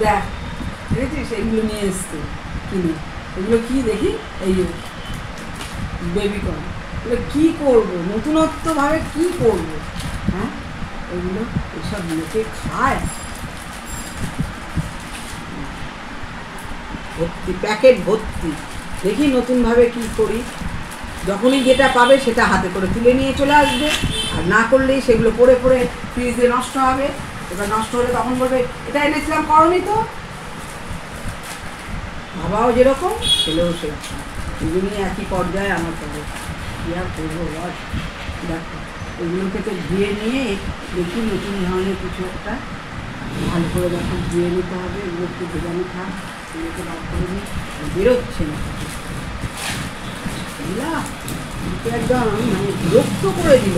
দেখ দেখেছিস এইগুলো নিয়ে এসছে কিনে, এগুলো কি দেখি, এই বেবিকর্ন, এগুলো কী করবো নতুনত্বভাবে কী করবো? হ্যাঁ এগুলো এসব লোকে খায়, ভর্তি প্যাকেট ভর্তি। দেখি নতুনভাবে কি করি, যখনই যেটা পাবে সেটা হাতে করে তুলে নিয়ে চলে আসবে, আর না করলেই সেগুলো পড়ে পড়ে ফ্রিজে নষ্ট হবে। এবার নষ্ট হলে তখন বলবে এটা এনেছিলাম করনি তো। বাবাও যেরকম ছেলেও সেরকম, দুজনই একই পর্যায়ে আমার কাছে। কী আর করবো বল? দেখো এগুলোকে তো ধুয়ে নিয়ে দেখি নতুন ধরনের কিছু একটা ভালো করে দেখো ধুয়ে নিতে হবে। এগুলো একটু ভেজানো থাক, এগুলোকে বার করে নিই, বেরোচ্ছে না একদম, মানে বিরক্ত করে দিল।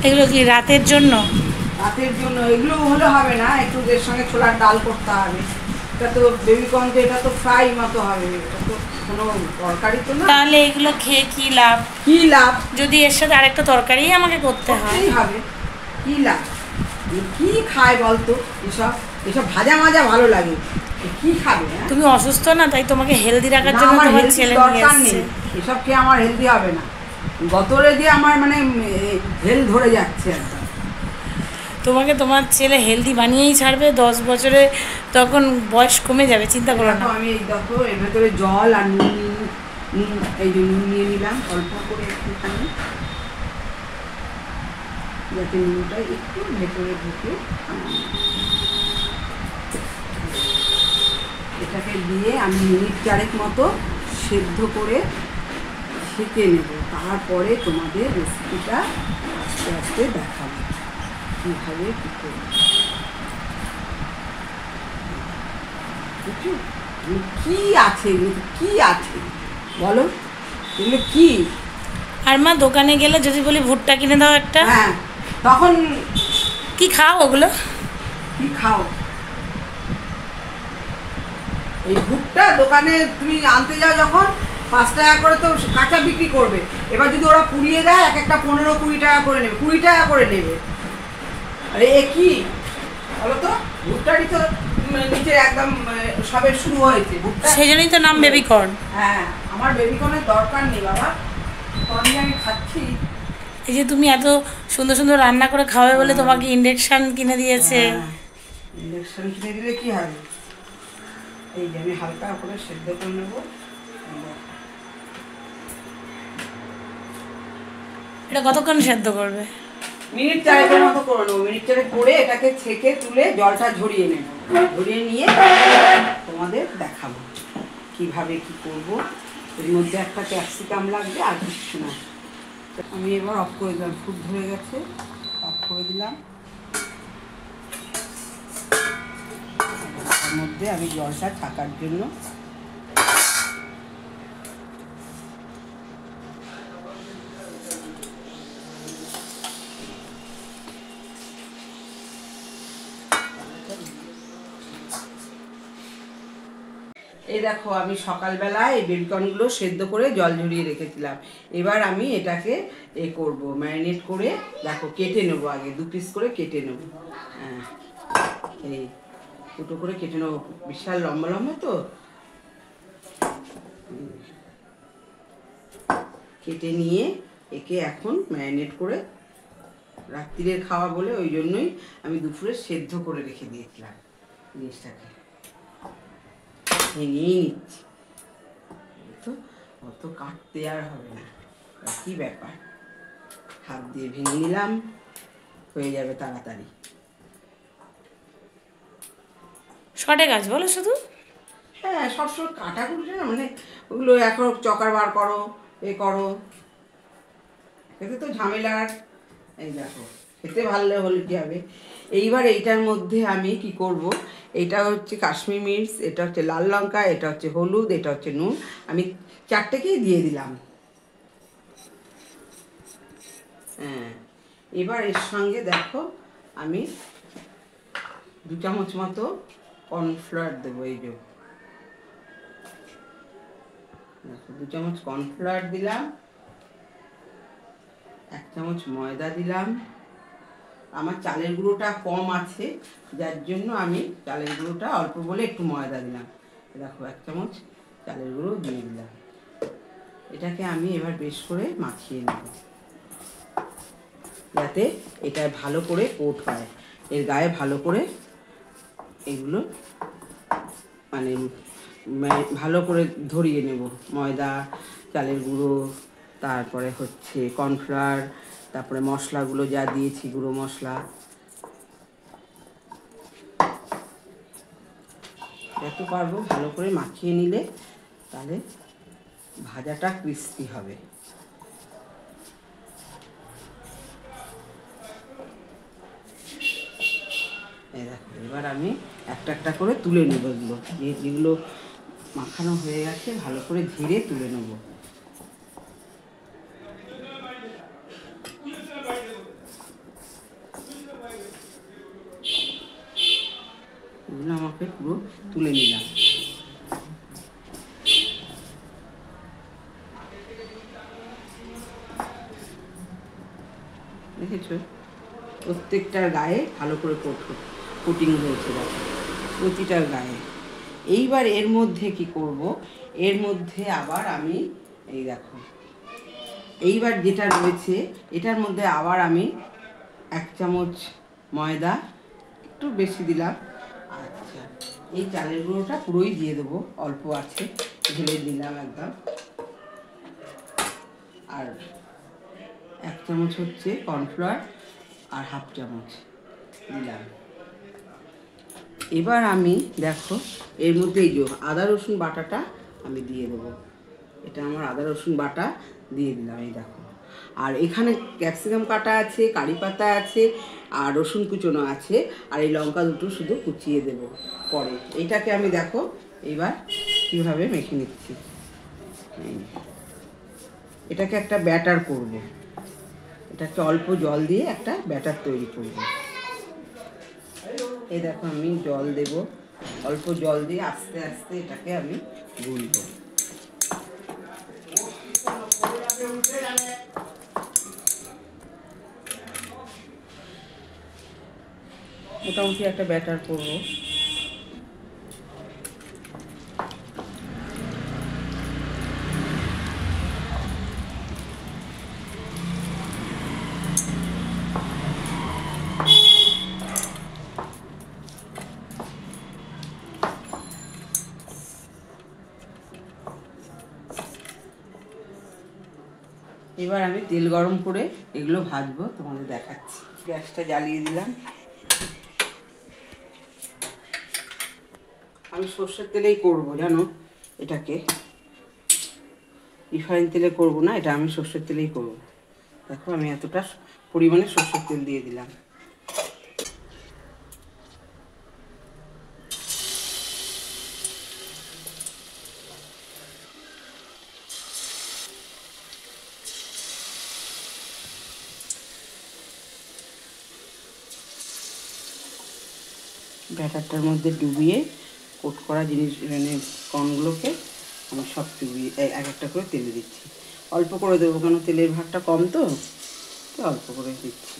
এগুলো কি রাতের জন্য? রাতের জন্য এগুলো হলে হবে না, একটু এর সঙ্গে ছোলার ডাল করতে হবে। এটা তো বেবিকর্ন, এটা তো ফ্রাই মতো হবে, এটা তো কোনো তরকারি তো না। তাহলে এগুলো খেয়ে কি লাভ? কি লাভ যদি এর সাথে আরেকটা তরকারি আমাকে করতে হয়? হবে কি লাভ? কি খায় বলতো? এসব এসব ভাজা মাজা ভালো লাগে, কি খাবে? তুমি অসুস্থ না, তাই তোমাকে হেলদি রাখার জন্য তোমার ছেলে নিয়ে এসেছে। এসব খেয়ে আমার হেলদি হবে না, গতরে দিয়ে আমার মানে হেলথ ধরে যাচ্ছে একদম। তোমাকে তোমার ছেলে হেলদি বানিয়েই ছাড়বে 10 বছরে, তখন বয়স কমে যাবে, চিন্তা করো না। আমি এই দেখো এর ভেতরে জল আর নুন, এই যে নুন নিয়ে নিলাম অল্প করে একটুখানি, যাতে নুনটা একটু ভেতরে ঢুকে। এটাকে দিয়ে আমি মিনিট 4 মতো সেদ্ধ করে ছেঁকে নেব, তারপরে তোমাদের রেসিপিটা আস্তে আস্তে দেখাবো কীভাবে কী করবো। কি আছে কি আছে বলো, এগুলো কি? আর মা দোকানে গেলে যদি বলি ভুট্টা কিনে দাও একটা, হ্যাঁ তখন কি খাও ওগুলো? কি খাও? এই ভুট্টা দোকানে তুমি আনতে যাও যখন 5 টাকা করে তো কাঁচা বিক্রি করবে, এবার যদি ওরা পুড়িয়ে দেয় এক একটা 15-20 টাকা করে নেবে, 20 টাকা করে নেবে। আরে এ কি বলো তো, ভুট্টারই তো নিচে একদম সবে শুরু হয়েছে ভুট্টা, সেই জন্যই তো নাম বেবিকর্ন। হ্যাঁ আমার বেবিকর্নের দরকার নেই বাবা, আমি খাচ্ছি। এই যে তুমি এত সুন্দর সুন্দর রান্না করে খাওয়াবে বলে তোমাকে ইন্ডাকশন কিনে দিয়েছে। ইন্ডাকশন কিনে দিলে কি হবে? এই যে আমি হালকা করে সেদ্ধ করে নেব। এটা কতক্ষণ সেদ্ধ করবে? মিনিট 4 মতো করে নেবো। মিনিট 4 করে এটাকে ছেঁকে তুলে জলটা ঝরিয়ে নেব, ঝরিয়ে নিয়ে তোমাদের দেখাবো কিভাবে কি করব। এর মধ্যে একটা ক্যাপসিকাম লাগবে, আর কিছু না। আমি এবার অফ করে দিলাম, খুব ধরে গেছে, অফ করে দিলাম। এর মধ্যে আমি জলটা থাকার জন্য এই দেখো আমি সকালবেলায় এই বেবিকর্নগুলো সেদ্ধ করে জল ঝরিয়ে রেখেছিলাম। এবার আমি এটাকে করব, ম্যারিনেট করে দেখো কেটে নেবো, আগে 2 পিস করে কেটে নেবো। হ্যাঁ এই দুটো করে কেটে নেবো, বিশাল লম্বা লম্বা তো, কেটে নিয়ে একে এখন ম্যারিনেট করে রাত্রিরের খাওয়া বলে ওই জন্যই আমি দুপুরে সেদ্ধ করে রেখে দিয়েছিলাম জিনিসটাকে। ভেঙেই নিচ্ছি তো, অত কাটতে আর হবে না, কি ব্যাপার, হাত দিয়ে ভেঙে নিলাম, হয়ে যাবে তাড়াতাড়ি। শর্টে কাজ বলো শুধু। হ্যাঁ সবসময় কাটা কুটে না, মানে ওগুলো এখন চকার বার করো, এ করো, এতে তো ঝামেলার। এই দেখো খেতে ভালো হলে কি হবে। এইবার এইটার মধ্যে আমি কি করব, এটা হচ্ছে কাশ্মীর মির্চ, এটা হচ্ছে লাল লঙ্কা, এটা হচ্ছে হলুদ, এটা হচ্ছে নুন, আমি 4টেকেই দিয়ে দিলাম। হ্যাঁ এবার এর সঙ্গে দেখো আমি 2 চামচ মতো কর্নফ্লাওয়ার দেবো। এই যে দেখো 2 চামচ কর্নফ্লাওয়ার দিলাম, 1 চামচ ময়দা দিলাম। আমার চালের গুঁড়োটা কম আছে, যার জন্য আমি চালের গুঁড়োটা অল্প বলে একটু ময়দা দিলাম। দেখো 1 চামচ চালের গুঁড়ো দিয়ে দিলাম। এটাকে আমি এবার বেশ করে মাখিয়ে নেব, যাতে এটা ভালো করে কোট হয়, এর গায়ে ভালো করে এগুলো মানে ভালো করে ধরিয়ে নেব। ময়দা, চালের গুঁড়ো, তারপরে হচ্ছে কর্নফ্লাওয়ার, তারপরে মশলাগুলো যা দিয়েছি গুঁড়ো মশলা, যত পারবো ভালো করে মাখিয়ে নিলে তাহলে ভাজাটা ক্রিস্পি হবে। এই দেখো, এবার আমি একটা একটা করে তুলে নেব। এগুলো যেগুলো মাখানো হয়ে গেছে ভালো করে ধীরে তুলে নেব। এগুলো আমাকে পুরো তুলে নিলাম। দেখেছো, প্রত্যেকটার গায়ে ভালো করে কোটিং হয়েছে, দেখো প্রতিটার গায়ে। এইবার এর মধ্যে কি করব, এর মধ্যে আবার আমি এই দেখো, এইবার যেটা রয়েছে এটার মধ্যে আবার আমি 1 চামচ ময়দা, একটু বেশি দিলাম। আচ্ছা, এই চালের গুঁড়োটা পুরোই দিয়ে দেবো, অল্প আছে ঢেলে দিলাম একদম। আর 1 চামচ হচ্ছে কর্নফ্লাওয়ার আর 1/2 চামচ দিলাম। এবার আমি দেখো এর মধ্যে এই যে আদা রসুন বাটাটা আমি দিয়ে দেবো। এটা আমার আদা রসুন বাটা দিয়ে দিলাম, এই দেখো। আর এখানে ক্যাপসিকাম কাটা আছে, কারি পাতা আছে, আর রসুন কুচোনো আছে, আর এই লঙ্কা দুটো শুধু কুচিয়ে দেবো পরে। এইটাকে আমি দেখো এবার কীভাবে মেখে নিচ্ছি। এটাকে একটা ব্যাটার করব, এটাকে অল্প জল দিয়ে একটা ব্যাটার তৈরি করব। এই দেখো আমি জল দেব, অল্প জল দিয়ে আস্তে আস্তে এটাকে আমি গুলবো। মোটামুটি একটা ব্যাটার করবো। এবার আমি তেল গরম করে এগুলো ভাজবো, তোমাদের দেখাচ্ছি। গ্যাসটা জ্বালিয়ে দিলাম। আমি সর্ষের তেলেই করবো, জানো, এটাকে রিফাইন তেলে করব না, এটা আমি সর্ষের তেলেই করব। দেখো আমি এতটা পরিমাণে সর্ষের তেল দিয়ে দিলাম। ব্যাটারটার মধ্যে ডুবিয়ে কোট করা জিনিস মানে কর্নগুলোকে আমি সব ডুবিয়ে এক একটা করে তেলে দিচ্ছি। অল্প করে দেবো, কেন তেলের ভাগটা কম তো অল্প করে দিচ্ছি।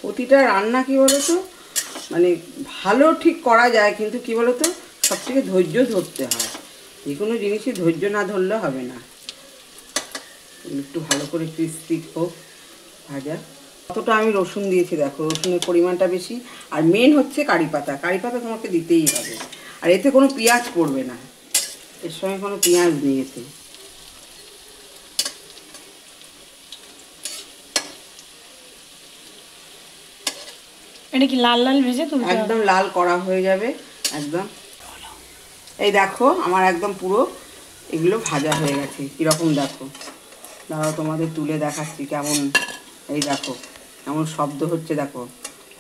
প্রতিটা রান্না কি বলতো, মানে ভালো ঠিক করা যায়, কিন্তু কি বলতো সবথেকে ধৈর্য ধরতে হয়। যে কোনো জিনিসই ধৈর্য না ধরলে হবে না। একটু ভালো করে ক্রিস্পি হোক ভাজা। কতটা আমি রসুন দিয়েছি দেখো, রসুনের পরিমাণটা বেশি। আর মেন হচ্ছে কারি পাতা, কারি পাতা তোমাকে দিতেই হবে। আর এতে কোনো পেঁয়াজ পড়বে না, এর সঙ্গে কোনো পেঁয়াজ নেই এতে। এটা কি লাল লাল ভেজে তুলতে হবে? একদম লাল করা হয়ে যাবে একদম। এই দেখো আমার একদম পুরো এগুলো ভাজা হয়ে গেছে। কীরকম দেখো, দাঁড়াও তোমাদের তুলে দেখাচ্ছি কেমন। এই দেখো কেমন শব্দ হচ্ছে, দেখো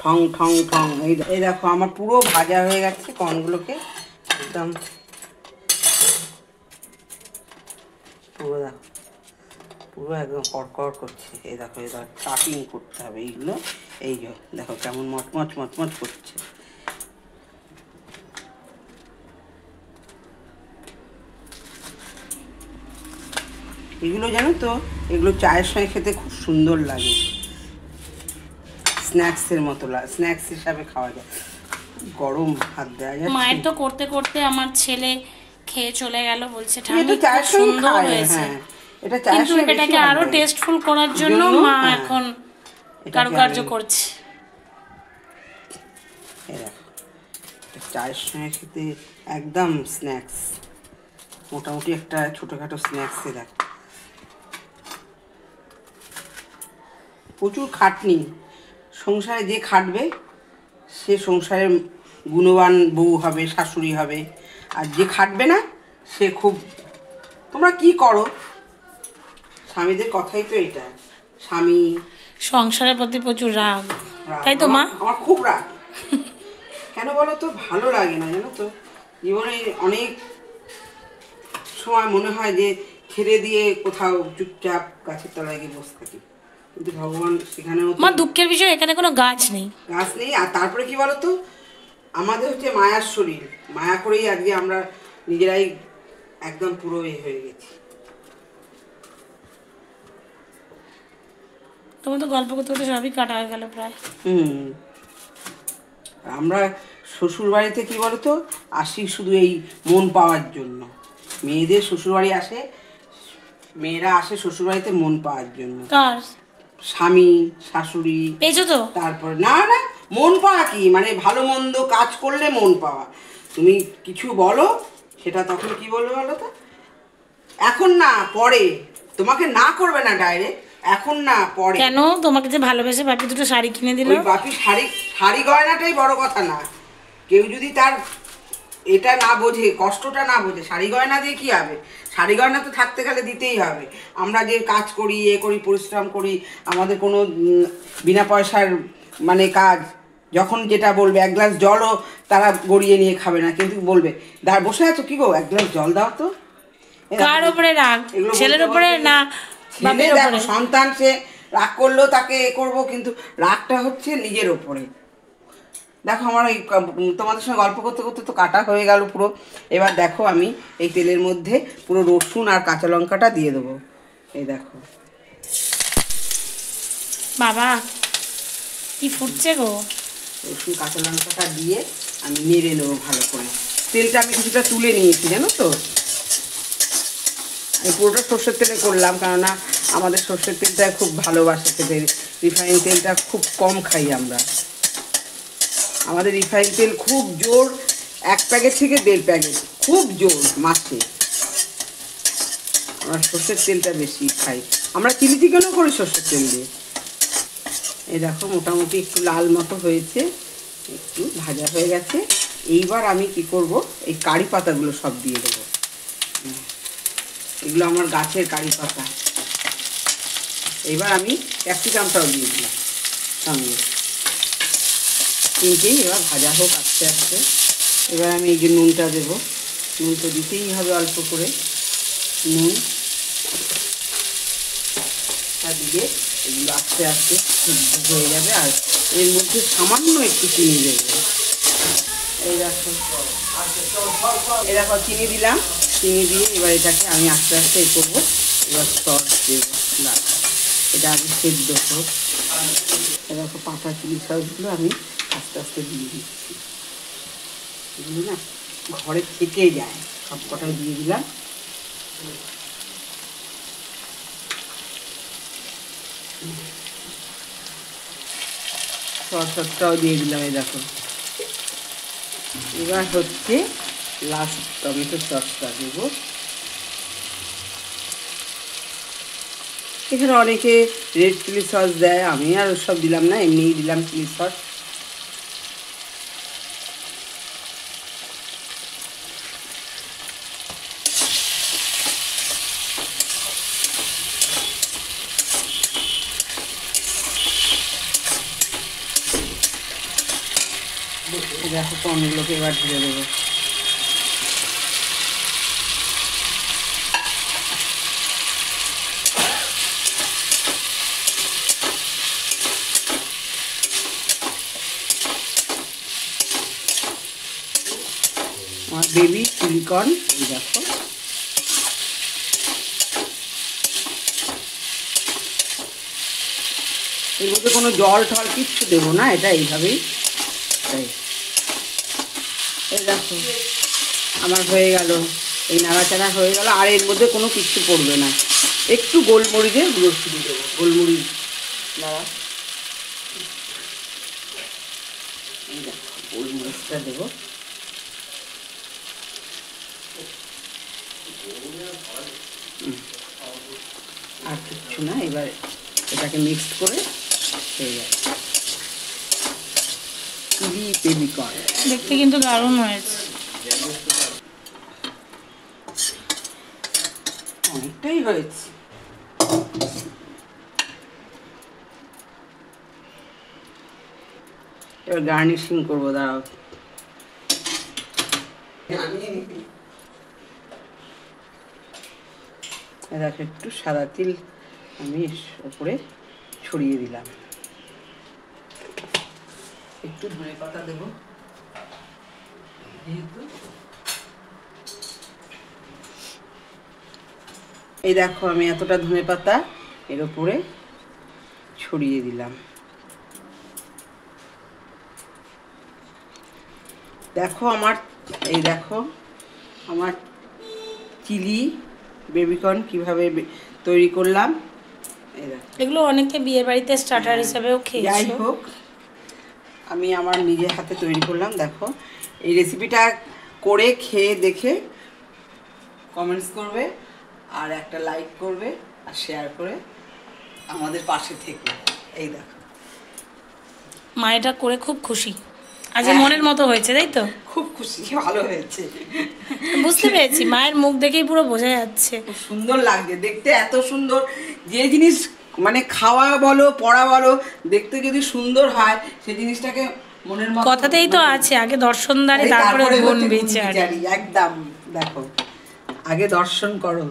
ঠং ঠং ঠং। এই দেখো আমার পুরো ভাজা হয়ে গেছে কর্নগুলোকে একদম পুরো। দেখো পুরো একদম কড়কড় করছে। এই দেখো কাটিং করতে হবে এইগুলো। এই দেখো কেমন মচমচ মচমচ করছে। এগুলো জানো তো, এগুলো চায়ের সঙ্গে খেতে খুব সুন্দর লাগে, স্ন্যাক্সের মতো লাগে, স্ন্যাক্স হিসাবে খাওয়া যায়। গরম ভাত দেওয়া যায়। মায়ের তো করতে করতে আমার ছেলে খেয়ে চলে গেল, বলছে এটা ঠাম্মি চায়ের খুব সঙ্গে সুন্দর খায়, হয়েছে। হ্যাঁ এটা চায়ের কিন্তু সঙ্গে বেশি এটাকে ভালো আরো লাগে। টেস্টফুল করার জন্য মা হ্যাঁ, এখন এটাকে কারুকার্য আরো- করছে। এই দেখো, এটা চায়ের সঙ্গে খেতে একদম স্ন্যাক্স, মোটামুটি একটা ছোটোখাটো স্ন্যাক্সে দেখো। প্রচুর খাটনি, সংসারে যে খাটবে সে সংসারের গুণবান বউ হবে, শাশুড়ি হবে। আর যে খাটবে না সে খুব, তোমরা কি করো, স্বামীদের কথাই তো এটা, স্বামী সংসারের প্রতি প্রচুর রাগ, রাগ। তাই তো মা? আমার খুব রাগ। কেন বলো তো, ভালো লাগে না জানো তো, জীবনে অনেক সময় মনে হয় যে ছেড়ে দিয়ে কোথাও চুপচাপ গাছের তলায় গিয়ে বসে থাকি, কিন্তু ভগবান সেখানেও তো মা দুঃখের বিষয় এখানে কোনো গাছ নেই। গাছ নেই। আর তারপরে কি বলতো, আমাদের হচ্ছে মায়ার শরীর, মায়া করেই আজকে আমরা নিজেরাই একদম পুরো হয়ে গেছি। তোমার তো গল্প করতে করতে সবই কাটা হয়ে গেল প্রায়। আমরা শ্বশুর বাড়িতে কি বলতো আসি শুধু এই মন পাওয়ার জন্য। মেয়েদের শ্বশুরবাড়ি আসে, মেয়েরা আসে শ্বশুরবাড়িতে মন পাওয়ার জন্য। কার? স্বামী শাশুড়ি। পেয়েছো তো? তারপর না না, মন পাওয়া কি মানে ভালো মন্দ কাজ করলে মন পাওয়া। তুমি কিছু বলো, সেটা তখন কি বলবে বলো তো, এখন না পরে, তোমাকে না করবে না ডাইরেক্ট, এখন না পরে। কেন? তোমাকে যে ভালোবেসে বাপি দুটো শাড়ি কিনে দিল। ওই বাপি শাড়ি, শাড়ি গয়নাটাই বড় কথা না। কেউ যদি তার এটা না বোঝে, কষ্টটা না বোঝে, শাড়ি গয়না দিয়ে কি হবে? শাড়ি গয়না তো থাকতে গেলে দিতেই হবে। আমরা যে কাজ করি, এ করি, পরিশ্রম করি, আমাদের কোনো বিনা পয়সার মানে কাজ, যখন যেটা বলবে, এক গ্লাস জলও তারা গড়িয়ে নিয়ে খাবে না, কিন্তু বলবে দাঁড় বসে আছো কি গো, এক গ্লাস জল দাও তো। কার উপরে রাগ? এগুলো ছেলের বলতে উপরে বলতে না ছেলে বাপের দেখো, উপরে? সন্তান সে রাগ করলেও তাকে এ করবো, কিন্তু রাগটা হচ্ছে নিজের ওপরে। দেখো আমার এই তোমাদের সঙ্গে গল্প করতে করতে তো কাটা হয়ে গেল পুরো। এবার দেখো আমি এই তেলের মধ্যে পুরো রসুন আর কাঁচা লঙ্কাটা দিয়ে দেবো। এই দেখো বাবা কি ফুটছে গো। রসুন কাঁচা লঙ্কাটা দিয়ে আমি নেড়ে নেবো ভালো করে। তেলটা আমি কিছুটা তুলে নিয়েছি জানো তো, আমি পুরোটা সর্ষের তেলে করলাম, কেননা আমাদের সর্ষের তেলটা খুব ভালোবাসে খেতে, রিফাইন তেলটা খুব কম খাই আমরা। আমাদের রিফাইন তেল খুব জোর, 1 প্যাকেট থেকে 1.5 প্যাকেট, খুব জোর মাছে। আমরা সর্ষের তেলটা বেশি খাই, আমরা চিলি চিকেনও করি সর্ষের তেল দিয়ে। এই দেখো মোটামুটি একটু লাল মতো হয়েছে, একটু ভাজা হয়ে গেছে। এইবার আমি কি করব, এই কারি পাতাগুলো সব দিয়ে দেবো। এগুলো আমার গাছের কারি পাতা। এবার আমি ক্যাপসিকামটাও দিয়ে দিলাম সঙ্গে, তিনটেই এবার ভাজা হোক আস্তে আস্তে। এবার আমি এই যে নুনটা দেবো, নুন তো দিতেই হবে অল্প করে, নুন দিয়ে এগুলো আস্তে আস্তে হয়ে যাবে। আর এর মধ্যে সামান্য একটু চিনি দেবো। এই দেখো, এই দেখো চিনি দিলাম, চিনি দিয়ে এবার এটাকে আমি আস্তে আস্তে এ করবো। এবার সস দেবো, এটা আগে সেদ্ধ হোক। দেখো পাতা চিলি সসগুলো আমি আস্তে আস্তে দিয়ে দিচ্ছি। এগুলো না ঘরে থেকে যায়, সব কটাই দিয়ে দিলাম। সসটাও দিয়ে দিলাম। এই দেখো এবার হচ্ছে লাস্ট টমেটো সসটা দেবো। এখানে অনেকে রেড চিলি সস দেয়, আমি আর ওসব দিলাম না, এমনিই দিলাম চিলি সস। দেখো পনিরগুলোকে এবার ঢেলে দেবো। আমার বেবি চিলি কর্ন, এই দেখো এর মধ্যে কোনো জল টল কিচ্ছু দেবো না, এটা এইভাবেই। তাই এই দেখো আমার হয়ে গেল, এই নাড়াচাড়া হয়ে গেল। আর এর মধ্যে কোনো কিচ্ছু পড়বে না, একটু গোলমরিচের গুঁড়ো শুধু দেবো, গোলমরিচ নাড়া। এই দেখো গোলমরিচটা দেবো। আর কিচ্ছু না, এবার এটাকে মিক্স করে হয়ে যাবে চিলি বেবিকর্ন। দেখতে কিন্তু দারুণ হয়েছে, অনেকটাই হয়েছে। এবার গার্নিশিং করবো, দাঁড়াও। দেখো একটু সাদা তিল আমি ওপরে ছড়িয়ে দিলাম, একটু ধনে পাতা দেবো যেহেতু। এই দেখো আমি এতটা ধনে পাতা এর ওপরে ছড়িয়ে দিলাম। দেখো আমার, এই দেখো আমার চিলি বেবিকর্ন কিভাবে তৈরি করলাম। এই দেখো, এগুলো অনেকে বিয়ে বাড়িতে স্টার্টার হিসাবেও যাই খেয়েছে। হোক আমি আমার নিজের হাতে তৈরি করলাম। দেখো এই রেসিপিটা করে খেয়ে দেখে কমেন্টস করবে, আর একটা লাইক করবে, আর শেয়ার করে আমাদের পাশে থেকে। এই দেখো মা এটা করে খুব খুশি, আজ মনের মতো হয়েছে, তাই তো? খুব খুশি, ভালো হয়েছে। বুঝতে পেরেছি, মায়ের মুখ দেখেই পুরো বোঝা যাচ্ছে। খুব সুন্দর লাগছে দেখতে, এত সুন্দর। যে জিনিস মানে খাওয়া বলো পড়া বলো, দেখতে যদি সুন্দর হয় সেই জিনিসটাকে মনের মতো। কথাতেই তো আছে, আগে দর্শনদারি তারপরে গুণ বিচার। একদম দেখো, আগে দর্শন করো।